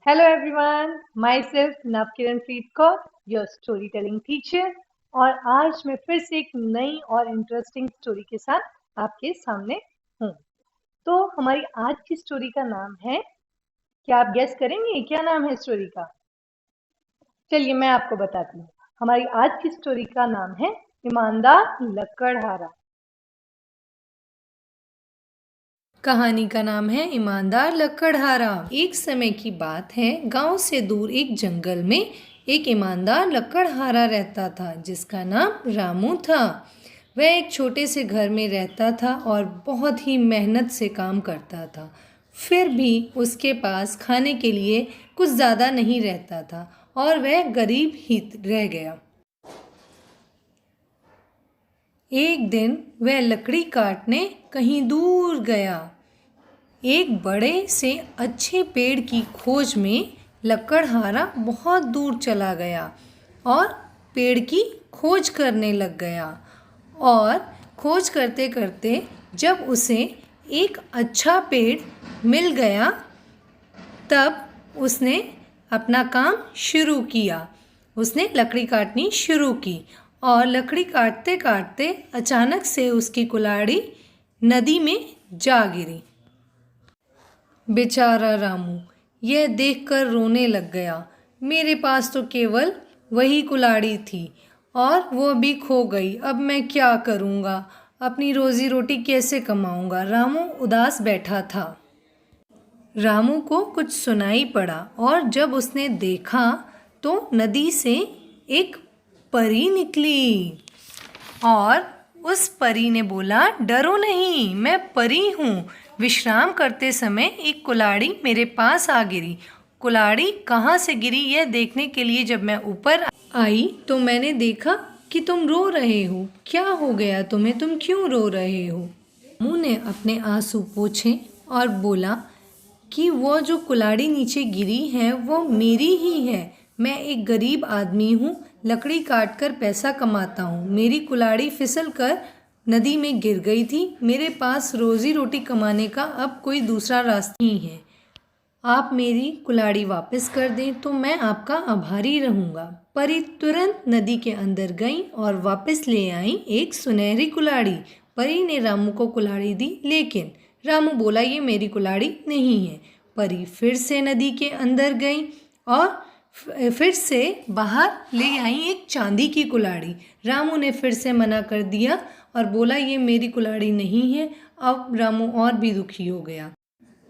Hello everyone, myself Navkiranpreet Kaur, your story telling teacher. और आज मैं फिर से एक नई और इंटरेस्टिंग स्टोरी के साथ आपके सामने हूँ। तो हमारी आज की स्टोरी का नाम है, क्या आप गेस करेंगे क्या नाम है स्टोरी का? चलिए मैं आपको बताती हूँ। हमारी आज की स्टोरी का नाम है ईमानदार लकड़हारा। कहानी का नाम है ईमानदार लकड़हारा। एक समय की बात है, गांव से दूर एक जंगल में एक ईमानदार लकड़हारा रहता था जिसका नाम रामू था। वह एक छोटे से घर में रहता था और बहुत ही मेहनत से काम करता था। फिर भी उसके पास खाने के लिए कुछ ज़्यादा नहीं रहता था और वह गरीब ही रह गया। एक दिन वह लकड़ी काटने कहीं दूर गया। एक बड़े से अच्छे पेड़ की खोज में लकड़हारा बहुत दूर चला गया और पेड़ की खोज करने लग गया। और खोज करते करते जब उसे एक अच्छा पेड़ मिल गया, तब उसने अपना काम शुरू किया। उसने लकड़ी काटनी शुरू की और लकड़ी काटते काटते अचानक से उसकी कुल्हाड़ी नदी में जा गिरी। बेचारा रामू यह देखकर रोने लग गया। मेरे पास तो केवल वही कुल्हाड़ी थी और वो भी खो गई। अब मैं क्या करूँगा? अपनी रोजी रोटी कैसे कमाऊँगा? रामू उदास बैठा था। रामू को कुछ सुनाई पड़ा और जब उसने देखा तो नदी से एक परी निकली और उस परी ने बोला, डरो नहीं, मैं परी हूँ। विश्राम करते समय एक कुल्हाड़ी मेरे पास आ गिरी। कुल्हाड़ी कहाँ से गिरी यह देखने के लिए जब मैं ऊपर आई तो मैंने देखा कि तुम रो रहे हो। क्या हो गया तुम्हें? तुम क्यों रो रहे हो? रामू ने अपने आंसू पोंछे और बोला कि वो जो कुल्हाड़ी नीचे गिरी है वो मेरी ही है। मैं एक गरीब आदमी हूँ, लकड़ी काट कर पैसा कमाता हूँ। मेरी कुल्हाड़ी फिसल कर नदी में गिर गई थी। मेरे पास रोजी रोटी कमाने का अब कोई दूसरा रास्ता नहीं है। आप मेरी कुल्हाड़ी वापस कर दें तो मैं आपका आभारी रहूँगा। परी तुरंत नदी के अंदर गई और वापस ले आई एक सुनहरी कुल्हाड़ी। परी ने रामू को कुल्हाड़ी दी, लेकिन रामू बोला, ये मेरी कुल्हाड़ी नहीं है। परी फिर से नदी के अंदर गई और फिर से बाहर ले आई एक चांदी की कुल्हाड़ी। रामू ने फिर से मना कर दिया और बोला, ये मेरी कुल्हाड़ी नहीं है। अब रामू और भी दुखी हो गया।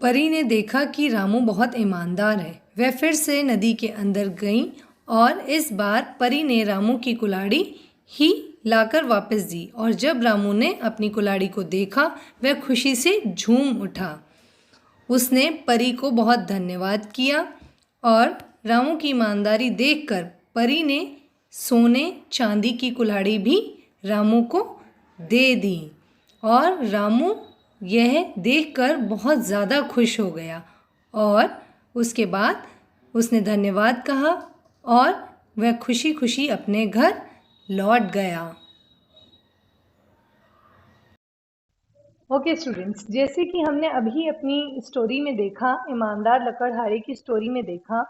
परी ने देखा कि रामू बहुत ईमानदार है। वह फिर से नदी के अंदर गई और इस बार परी ने रामू की कुल्हाड़ी ही लाकर वापस दी। और जब रामू ने अपनी कुल्हाड़ी को देखा, वह खुशी से झूम उठा। उसने परी को बहुत धन्यवाद किया और रामू की ईमानदारी देखकर परी ने सोने चांदी की कुल्हाड़ी भी रामू को दे दी। और रामू यह देखकर बहुत ज़्यादा खुश हो गया और उसके बाद उसने धन्यवाद कहा और वह खुशी खुशी अपने घर लौट गया। ओके स्टूडेंट्स, जैसे कि हमने अभी अपनी स्टोरी में देखा, ईमानदार लकड़हारे की स्टोरी में देखा,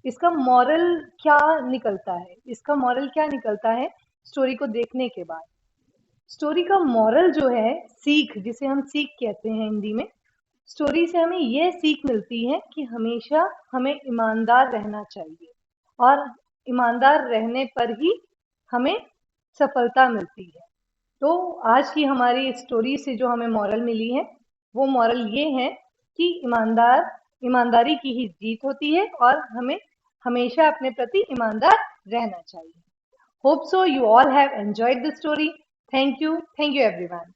इसका मॉरल क्या निकलता है? इसका मॉरल क्या निकलता है स्टोरी को देखने के बाद? स्टोरी का मॉरल जो है, सीख, जिसे हम सीख कहते हैं हिंदी में, स्टोरी से हमें यह सीख मिलती है कि हमेशा हमें ईमानदार रहना चाहिए और ईमानदार रहने पर ही हमें सफलता मिलती है। तो आज की हमारी स्टोरी से जो हमें मॉरल मिली है, वो मॉरल ये है कि ईमानदारी की ही जीत होती है और हमें हमेशा अपने प्रति ईमानदार रहना चाहिए। Hope so you all have enjoyed the story. Thank you everyone.